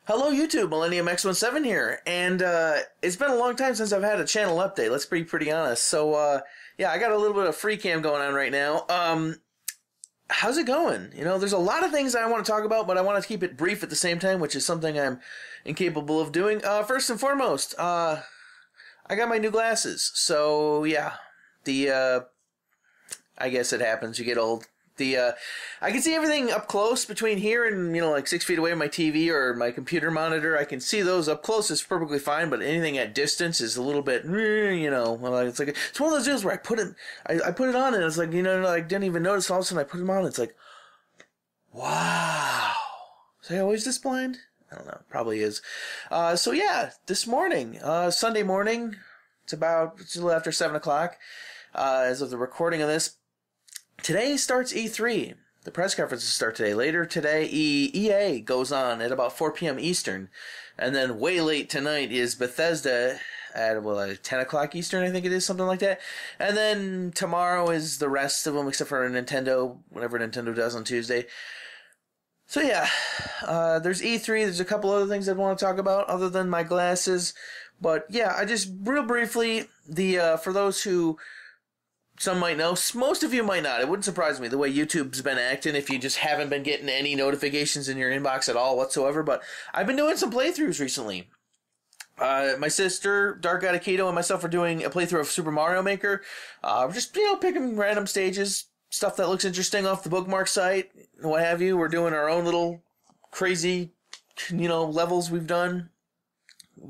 Hello YouTube, Millennium X17 here, and it's been a long time since I've had a channel update, let's be pretty honest. So, yeah, I got a little bit of free cam going on right now. How's it going? You know, there's a lot of things I want to talk about, but I want to keep it brief at the same time, which is something I'm incapable of doing. First and foremost, I got my new glasses, so, yeah, I guess it happens, you get old. I can see everything up close between here and, like 6 feet away from my TV or my computer monitor. I can see those up close is perfectly fine, but anything at distance is a little bit, it's like, it's one of those deals where I put it on and it's like, I didn't even notice, all of a sudden I put them on and it's like, wow. Is I always this blind? I don't know, probably is. So yeah, this morning, Sunday morning, it's a little after 7 o'clock, as of the recording of this. Today starts E3. The press conferences start today. Later today, EA goes on at about 4 p.m. Eastern. And then way late tonight is Bethesda at, 10 o'clock Eastern, I think it is, something like that. And then tomorrow is the rest of them, except for Nintendo, whatever Nintendo does on Tuesday. So yeah, there's E3. There's a couple other things I'd want to talk about other than my glasses. But yeah, I just, real briefly, for those who... some might know, most of you might not. It wouldn't surprise me the way YouTube's been acting if you just haven't been getting any notifications in your inbox at all whatsoever. But I've been doing some playthroughs recently. My sister, Dark God Aikido, and myself are doing a playthrough of Super Mario Maker. We're just, picking random stages, stuff that looks interesting off the bookmark site, what have you. We're doing our own little crazy, levels we've done,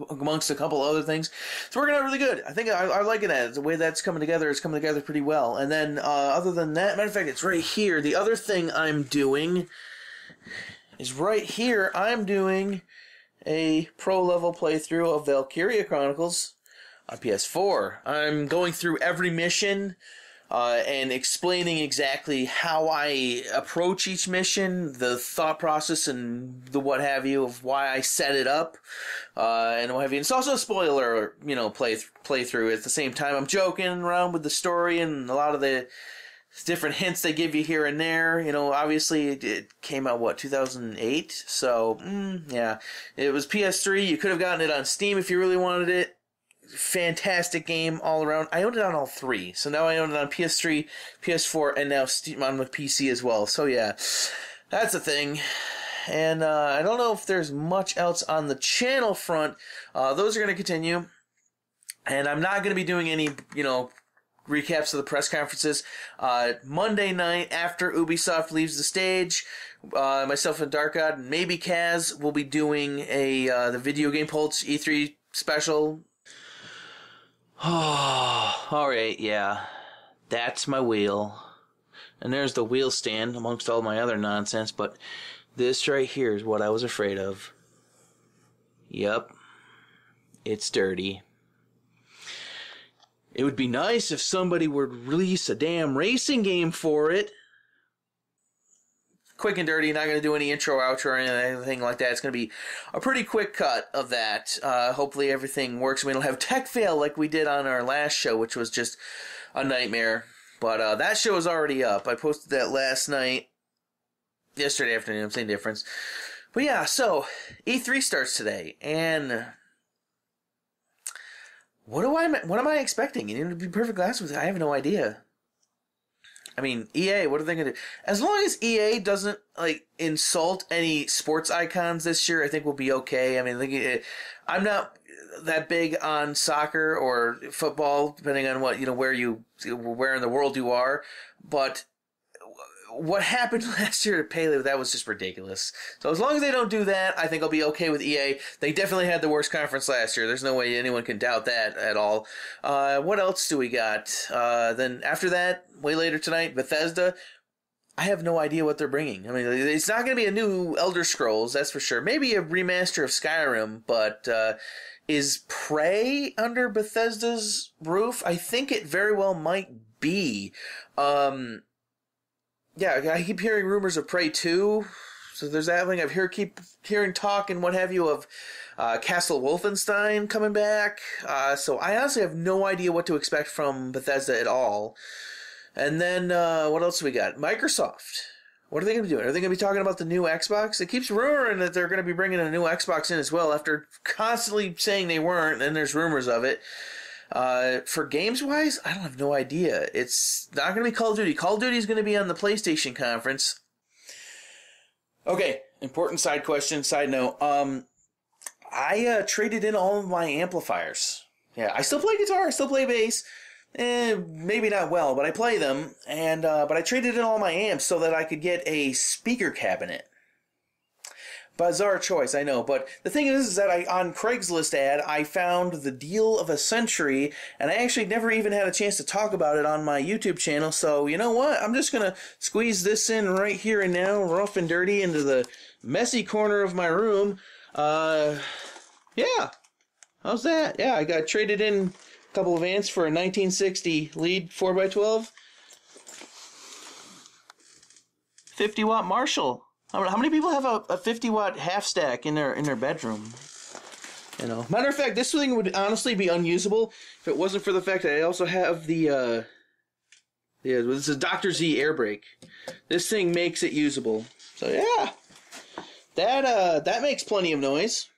amongst a couple other things. It's working out really good. I think I like it. The way that's coming together, it's coming together pretty well. And then, other than that, matter of fact, it's right here. The other thing I'm doing is right here. I'm doing a pro-level playthrough of Valkyria Chronicles on PS4. I'm going through every mission, and explaining exactly how I approach each mission, the thought process and the what have you of why I set it up, and what have you. It's also a spoiler, playthrough. At the same time, I'm joking around with the story and a lot of the different hints they give you here and there. Obviously it came out, 2008? So, yeah. It was PS3. You could have gotten it on Steam if you really wanted it. Fantastic game all around. I owned it on all three. So now I own it on PS3, PS4, and now Steam on with PC as well. So yeah, that's a thing. And I don't know if there's much else on the channel front. Those are going to continue. And I'm not going to be doing any, recaps of the press conferences. Monday night after Ubisoft leaves the stage, myself and Dark God and maybe Kaz will be doing the Video Game Pulse E3 special. Oh, alright, yeah. That's my wheel. And there's the wheel stand amongst all my other nonsense, but this right here is what I was afraid of. Yep. It's dirty. It would be nice if somebody would release a damn racing game for it. Quick and dirty, not going to do any intro, outro, or anything like that. It's going to be a pretty quick cut of that. Hopefully everything works. We don't have tech fail like we did on our last show, which was just a nightmare. But that show is already up. I posted that last night. Yesterday afternoon, same difference. But yeah, so E3 starts today. And what am I expecting? To be perfectly honest with you, I have no idea. I mean, EA, what are they going to do? As long as EA doesn't, insult any sports icons this year, I think we'll be okay. I mean, I'm not that big on soccer or football, depending on what, where in the world you are, but what happened last year to Pele, that was just ridiculous. So as long as they don't do that, I think I'll be okay with EA. They definitely had the worst conference last year. There's no way anyone can doubt that at all. What else do we got? Then after that, way later tonight, Bethesda. I have no idea what they're bringing. I mean, it's not going to be a new Elder Scrolls, that's for sure. Maybe a remaster of Skyrim, but is Prey under Bethesda's roof? I think it very well might be. Yeah, I keep hearing rumors of Prey 2, so there's that thing. Keep hearing talk and what have you of Castle Wolfenstein coming back. So I honestly have no idea what to expect from Bethesda at all. And then, what else we got? Microsoft. What are they going to do? Are they going to be talking about the new Xbox? It keeps rumoring that they're going to be bringing a new Xbox in as well after constantly saying they weren't, and there's rumors of it. For games-wise, I don't have no idea. It's not going to be Call of Duty. Call of Duty is going to be on the PlayStation conference. Okay, important side note. I traded in all of my amplifiers. Yeah, I still play guitar, I still play bass. Maybe not well, but I play them. And but I traded in all my amps so that I could get a speaker cabinet. Bizarre choice, I know, but the thing is that on Craigslist ad, I found the deal of a century, and I actually never even had a chance to talk about it on my YouTube channel, so you know what? I'm just gonna squeeze this in right here and now, rough and dirty, into the messy corner of my room. Yeah. How's that? Yeah, I got traded in a couple of amps for a 1960 lead 4x12. 50-watt Marshall. How many people have a 50-watt half stack in their bedroom? You know, matter of fact, this thing would honestly be unusable if it wasn't for the fact that I also have the this is a Dr. Z air brake. This thing makes it usable. So yeah, that makes plenty of noise.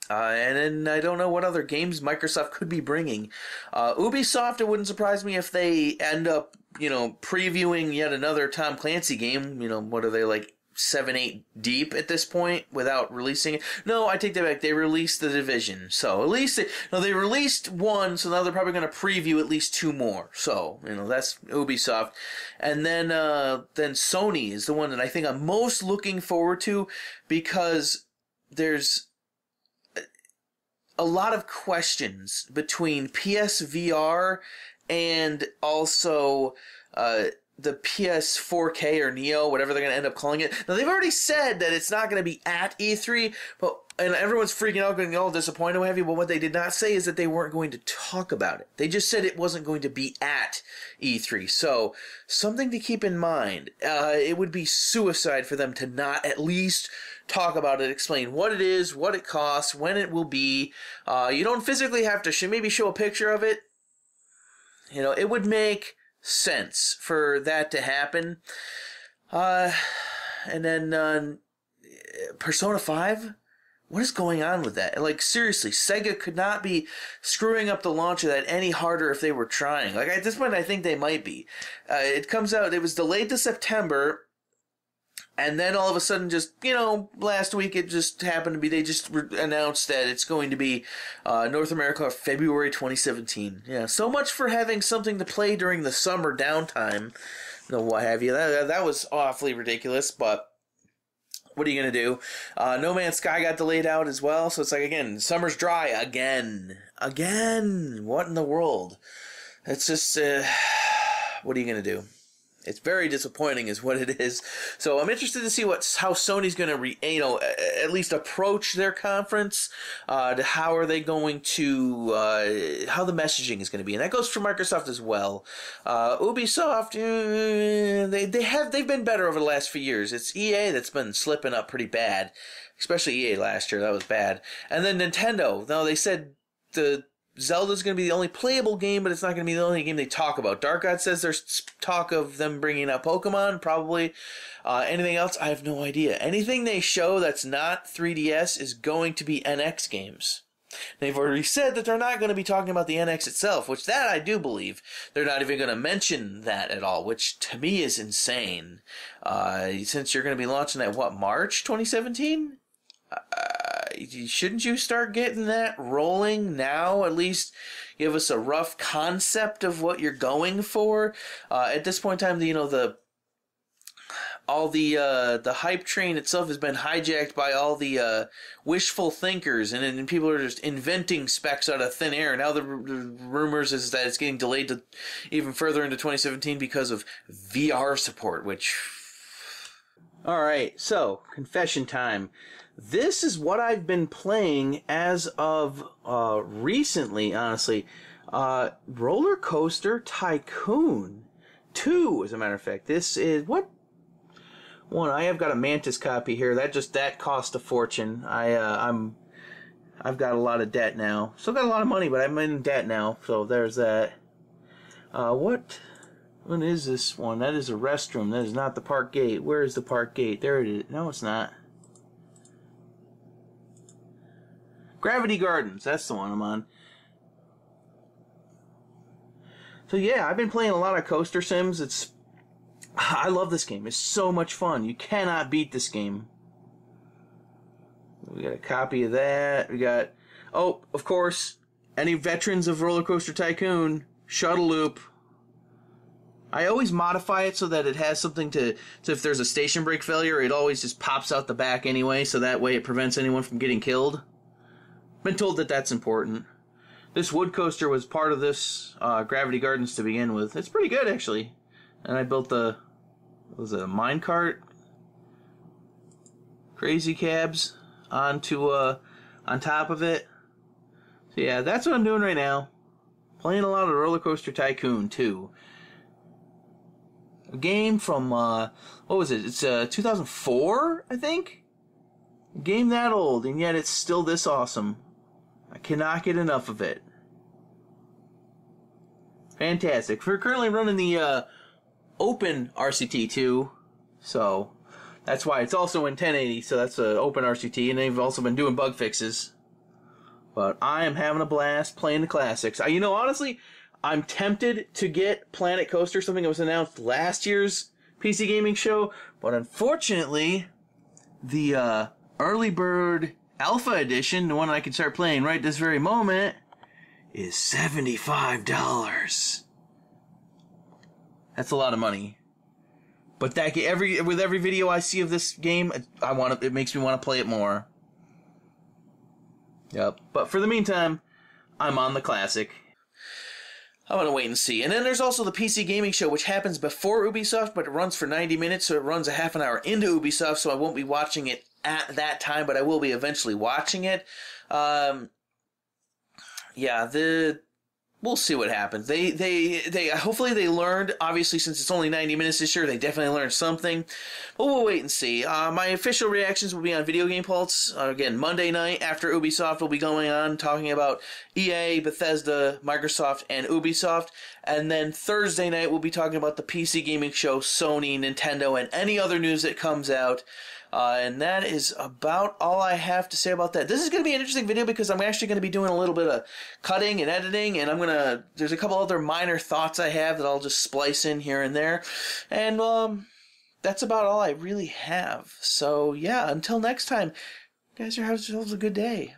And then I don't know what other games Microsoft could be bringing. Ubisoft, it wouldn't surprise me if they end up, previewing yet another Tom Clancy game. What are they, like 7, 8 deep at this point without releasing it? No, I take that back. They released The Division. So at least they released one, so now they're probably going to preview at least 2 more. So, that's Ubisoft. And then Sony is the one that I think I'm most looking forward to, because there's a lot of questions between PSVR and also the PS4K or Neo, whatever they're going to end up calling it. Now, they've already said that it's not going to be at E3, and everyone's freaking out, getting all disappointed, what have you, but what they did not say is that they weren't going to talk about it. They just said it wasn't going to be at E3. So, something to keep in mind. It would be suicide for them to not at least talk about it, explain what it is, what it costs, when it will be. You don't physically have to maybe show a picture of it. It would make sense for that to happen. And then Persona 5? What is going on with that? Like, seriously, Sega could not be screwing up the launch of that any harder if they were trying. Like, at this point, I think they might be. It comes out, it was delayed to September, and then all of a sudden, just, last week it just happened to be, they just announced that it's going to be North America February 2017. Yeah, so much for having something to play during the summer downtime, what have you. That was awfully ridiculous, but what are you going to do? No Man's Sky got delayed out as well, so it's like, again, summer's dry again. What in the world? It's just, what are you going to do? It's very disappointing is what it is. So I'm interested to see how Sony's going to, at least approach their conference. How are they going to, how the messaging is going to be. And that goes for Microsoft as well. Ubisoft, they've been better over the last few years. It's EA that's been slipping up pretty bad. Especially EA last year. That was bad. And then Nintendo. Now, they said Zelda's going to be the only playable game, but it's not going to be the only game they talk about. Dark God says there's talk of them bringing out Pokemon, probably. Anything else? I have no idea. Anything they show that's not 3DS is going to be NX games. They've already said that they're not going to be talking about the NX itself, which that I do believe. They're not even going to mention that at all, which to me is insane. Since you're going to be launching at, March 2017? Shouldn't you start getting that rolling now? At least give us a rough concept of what you're going for. At this point in time, the hype train itself has been hijacked by all the wishful thinkers, and people are just inventing specs out of thin air. Now the rumors is that it's getting delayed to even further into 2017 because of VR support, which... Alright, so, confession time. This is what I've been playing as of recently, honestly. Roller Coaster Tycoon 2, as a matter of fact. This is, what? One, I have got a Mantis copy here. That cost a fortune. I've got a lot of debt now. Still got a lot of money, but I'm in debt now, so there's that. What? What is this one? That is a restroom. That is not the park gate. Where is the park gate? There it is. No, it's not. Gravity Gardens. That's the one I'm on. So yeah, I've been playing a lot of Coaster Sims. I love this game. It's so much fun. You cannot beat this game. We got a copy of that. We got, oh, of course, any veterans of Roller Coaster Tycoon, Shuttle Loop. I always modify it so that it has something so if there's a station break failure, it always just pops out the back anyway, so that way it prevents anyone from getting killed. Been told that that's important. This wood coaster was part of this Gravity Gardens to begin with. It's pretty good, actually. And I built a minecart? Crazy cabs onto on top of it. So yeah, that's what I'm doing right now. Playing a lot of Roller Coaster Tycoon 2. A game from, what was it? It's 2004, I think? A game that old, and yet it's still this awesome. I cannot get enough of it. Fantastic. We're currently running the Open RCT2, so that's why it's also in 1080, so that's an Open RCT, and they've also been doing bug fixes. But I am having a blast playing the classics. Honestly, I'm tempted to get Planet Coaster, something that was announced last year's PC Gaming Show, but unfortunately, the Early Bird Alpha Edition, the one I can start playing right this very moment, is $75. That's a lot of money. But with every video I see of this game, it makes me want to play it more. Yep. But for the meantime, I'm on the classic. I want to wait and see. And then there's also the PC Gaming Show, which happens before Ubisoft, but it runs for 90 minutes, so it runs a half an hour into Ubisoft, so I won't be watching it at that time, but I will be eventually watching it. We'll see what happens. They hopefully they learned, obviously since it's only 90 minutes this year, they definitely learned something. But we'll wait and see. My official reactions will be on Video Game Pulse. Again, Monday night after Ubisoft will be going on, talking about EA, Bethesda, Microsoft, and Ubisoft. And then Thursday night we'll be talking about the PC Gaming Show, Sony, Nintendo, and any other news that comes out. And that is about all I have to say about that. This is going to be an interesting video because I'm actually going to be doing a little bit of cutting and editing, and there's a couple other minor thoughts I have that I'll just splice in here and there. And, that's about all I really have. So, yeah, until next time, guys, have yourselves a good day.